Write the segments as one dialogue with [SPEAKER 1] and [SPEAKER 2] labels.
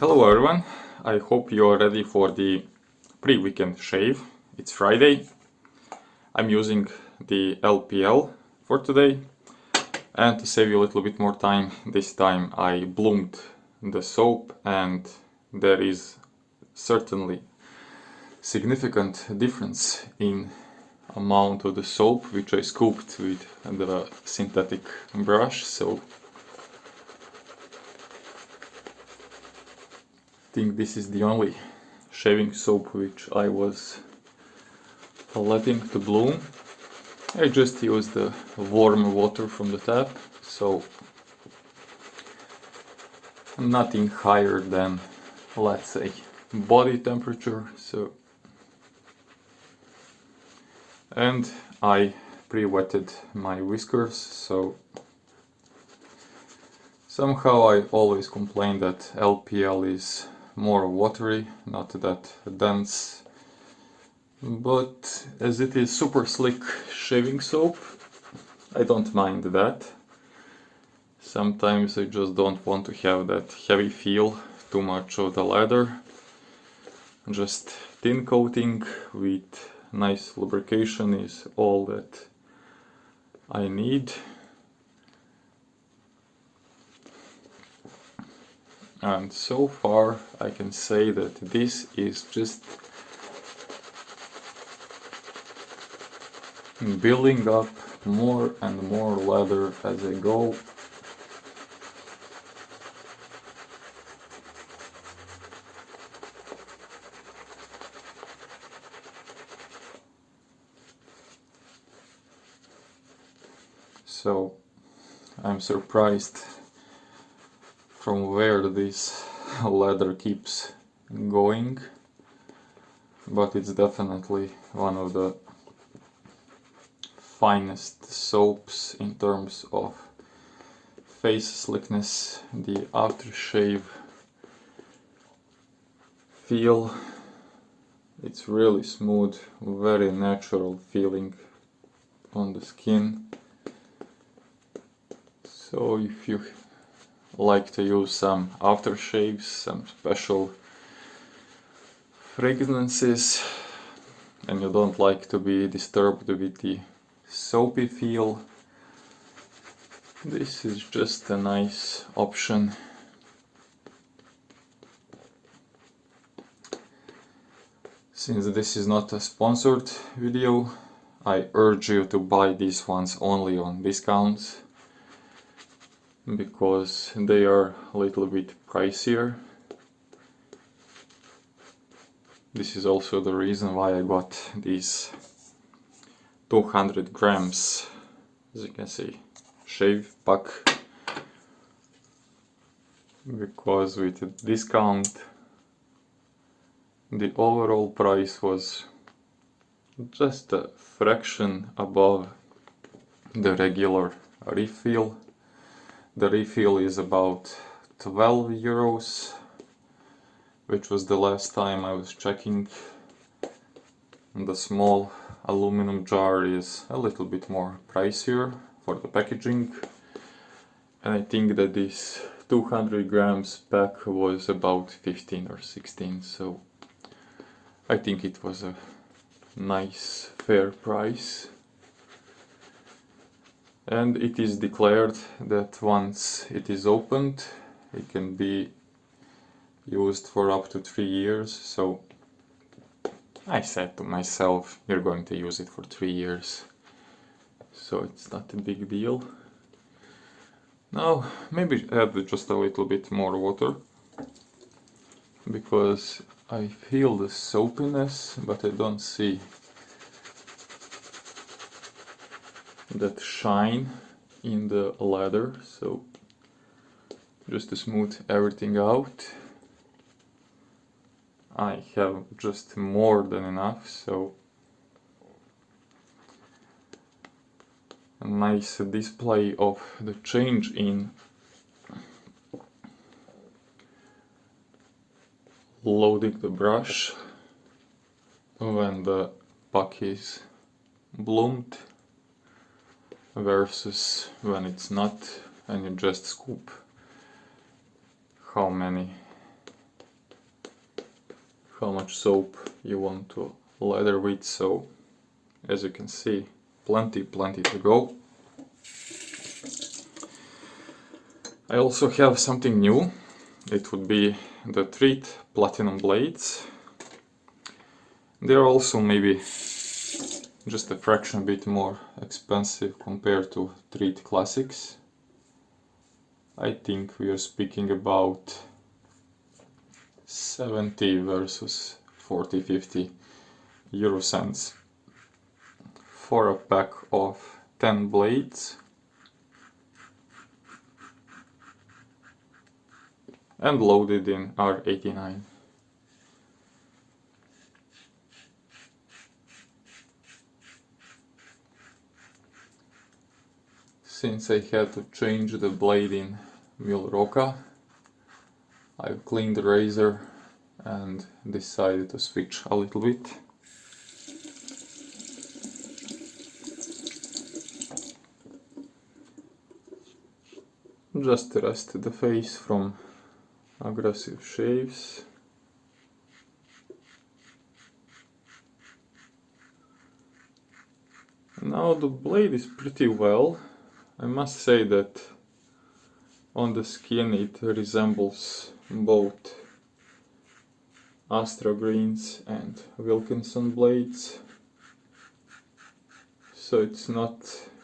[SPEAKER 1] Hello everyone, I hope you are ready for the pre-weekend shave. It's Friday. I'm using the LPL for today, and to save you a little bit more time, this time I bloomed the soap, and there is certainly significant difference in amount of the soap which I scooped with the synthetic brush. So I think this is the only shaving soap which I was letting to bloom. I just used the warm water from the tap, so nothing higher than, let's say, body temperature. And I pre-wetted my whiskers, so somehow I always complain that LPL is more watery, not that dense, but as it is super slick shaving soap, I don't mind that. Sometimes I just don't want to have that heavy feel, too much of the leather. Just thin coating with nice lubrication is all that I need. And so far I can say that this is just building up more and more leather as I go. So I'm surprised from where this leather keeps going, but it's definitely one of the finest soaps in terms of face slickness, the aftershave feel. It's really smooth, very natural feeling on the skin. So if you like to use some aftershaves, some special fragrances, and you don't like to be disturbed with the soapy feel, this is just a nice option. Since this is not a sponsored video, I urge you to buy these ones only on discounts, because they are a little bit pricier. This is also the reason why I got these 200 grams, as you can see, shave pack, because with a discount the overall price was just a fraction above the regular refill. The refill is about 12 euros, which was the last time I was checking. The small aluminum jar is a little bit more pricier for the packaging, and I think that this 200 grams pack was about 15 or 16, so I think it was a nice fair price. And it is declared that once it is opened, it can be used for up to 3 years. So I said to myself, you're going to use it for 3 years, so it's not a big deal. Now maybe add just a little bit more water, because I feel the soapiness, but I don't see that shine in the leather. So just to smooth everything out, I have just more than enough. So a nice display of the change in loading the brush when the pack is bloomed versus when it's not and you just scoop how many how much soap you want to lather with, so as you can see, plenty to go. I also have something new. It would be the Treet Platinum blades. They're also maybe just a fraction bit more expensive compared to Treet Classics. I think we are speaking about 70 versus 40-50 euro cents for a pack of 10 blades, and loaded in R89. Since I had to change the blade in Muhle, I've cleaned the razor and decided to switch a little bit. Just to rest the face from aggressive shaves. Now the blade is pretty well. I must say that on the skin it resembles both Astra Greens and Wilkinson blades. So it's not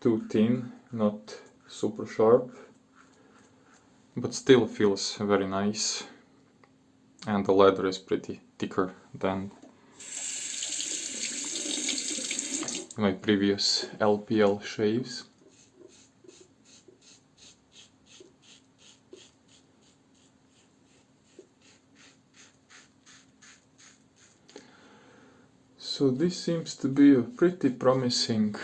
[SPEAKER 1] too thin, not super sharp, but still feels very nice. And the leather is pretty thicker than my previous LPL shaves. So this seems to be a pretty promising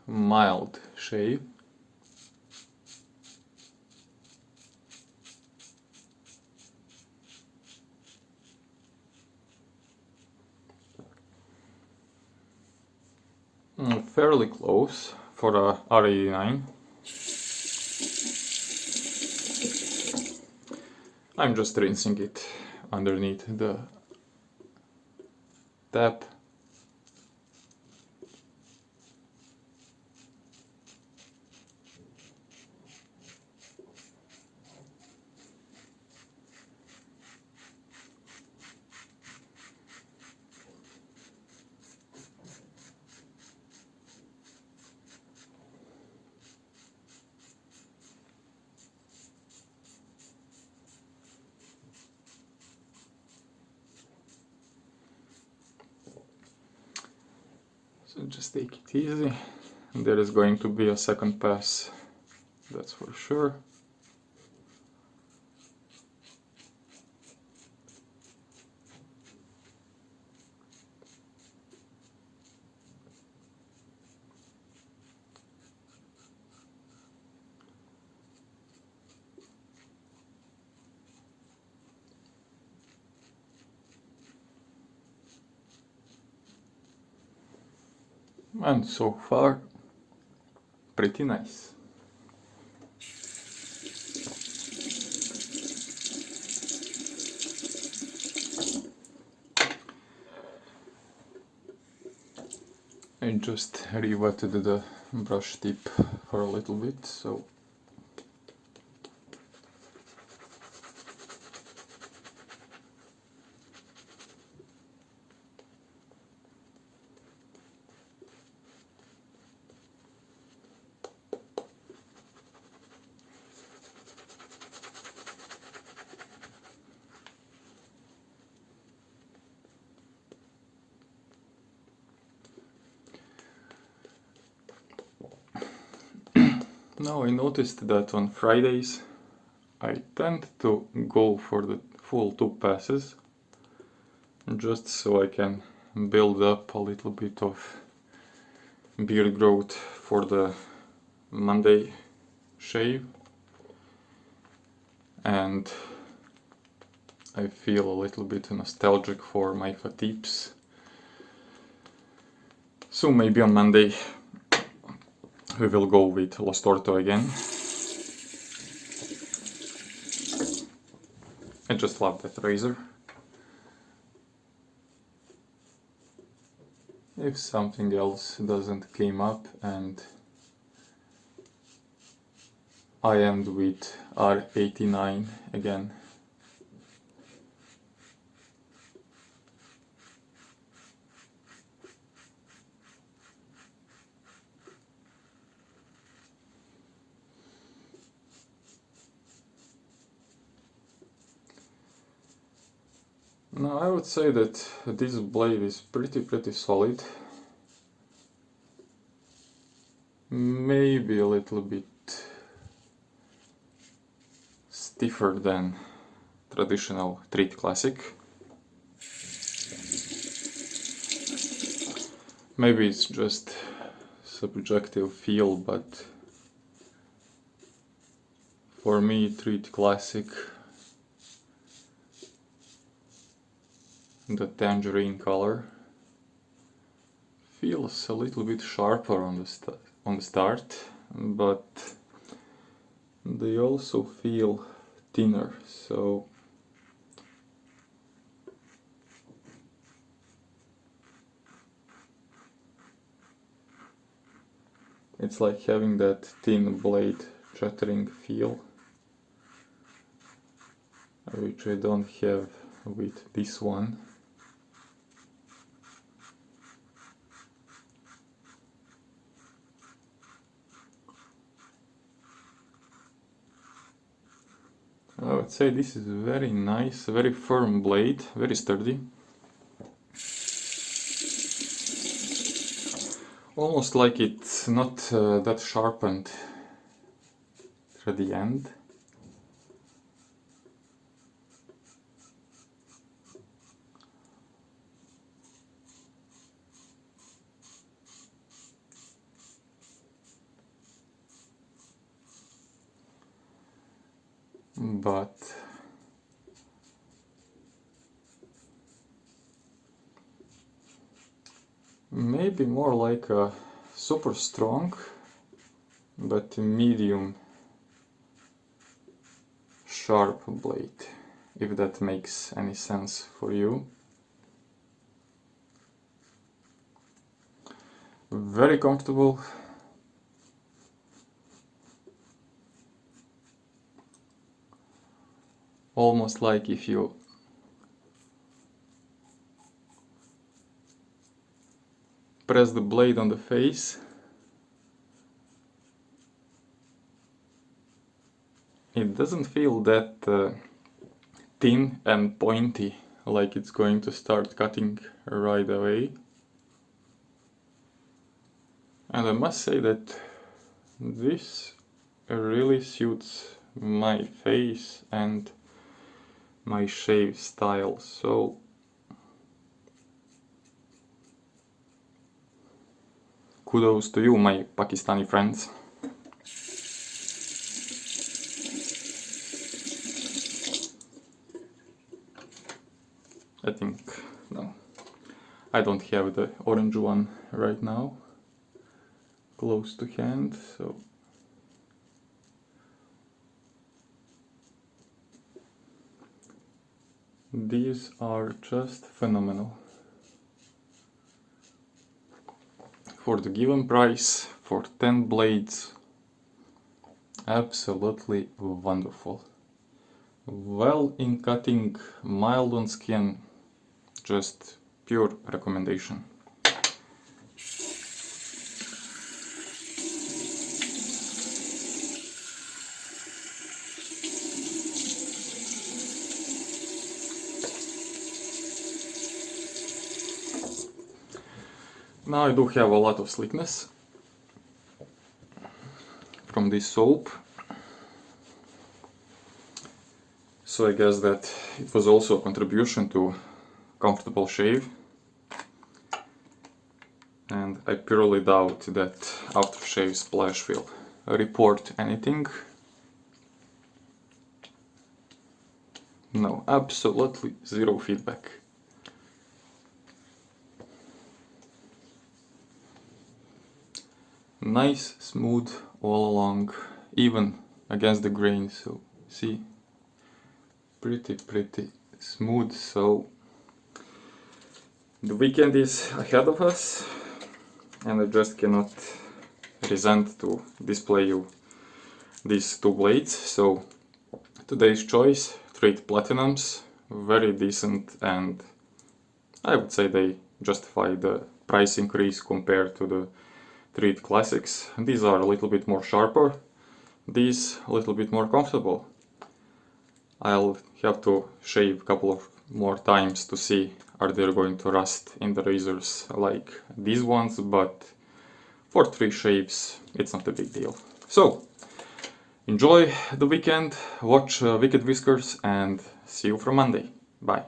[SPEAKER 1] mild shave. Fairly close for a R89. I'm just rinsing it underneath the tap. So just take it easy. There is going to be a second pass, that's for sure. And so far, pretty nice. I just re-wetted the brush tip for a little bit, so now I noticed that on Fridays I tend to go for the full 2 passes, just so I can build up a little bit of beard growth for the Monday shave, and I feel a little bit nostalgic for my fatigues. So maybe on Monday we will go with Lost Orto again. I just love that razor. if something else doesn't came up, and I end with R89 again. Now I would say that this blade is pretty solid. Maybe a little bit stiffer than traditional Treet Classic. Maybe it's just subjective feel, but for me Treet Classic, the tangerine color, feels a little bit sharper on the start, but they also feel thinner, so it's like having that thin blade chattering feel, which I don't have with this one. I would say this is very nice, very firm blade, very sturdy. Almost like it's not that sharpened at the end. But maybe more like a super strong but medium sharp blade, if that makes any sense for you. Very comfortable. Almost like if you press the blade on the face, it doesn't feel that thin and pointy, like it's going to start cutting right away. And I must say that this really suits my face and my shave style, so kudos to you, my Pakistani friends. I think, no, I don't have the orange one right now close to hand, so these are just phenomenal. For the given price, for 10 blades, absolutely wonderful. Well in cutting, mild on skin, just pure recommendation. Now I do have a lot of slickness from this soap, so I guess that it was also a contribution to comfortable shave, and I purely doubt that aftershave splash will report anything. No, absolutely zero feedback. Nice, smooth all along, even against the grain, so see, pretty smooth. So The weekend is ahead of us, and I just cannot resent to display you these two blades. So today's choice, Treet Platinums, very decent, and I would say they justify the price increase compared to the Treet Classics. These are a little bit more sharper, these a little bit more comfortable. I'll have to shave a couple of more times to see are they going to rust in the razors like these ones, but for 3 shaves it's not a big deal. So enjoy the weekend, watch Wicked-Whiskers, and see you from Monday. Bye.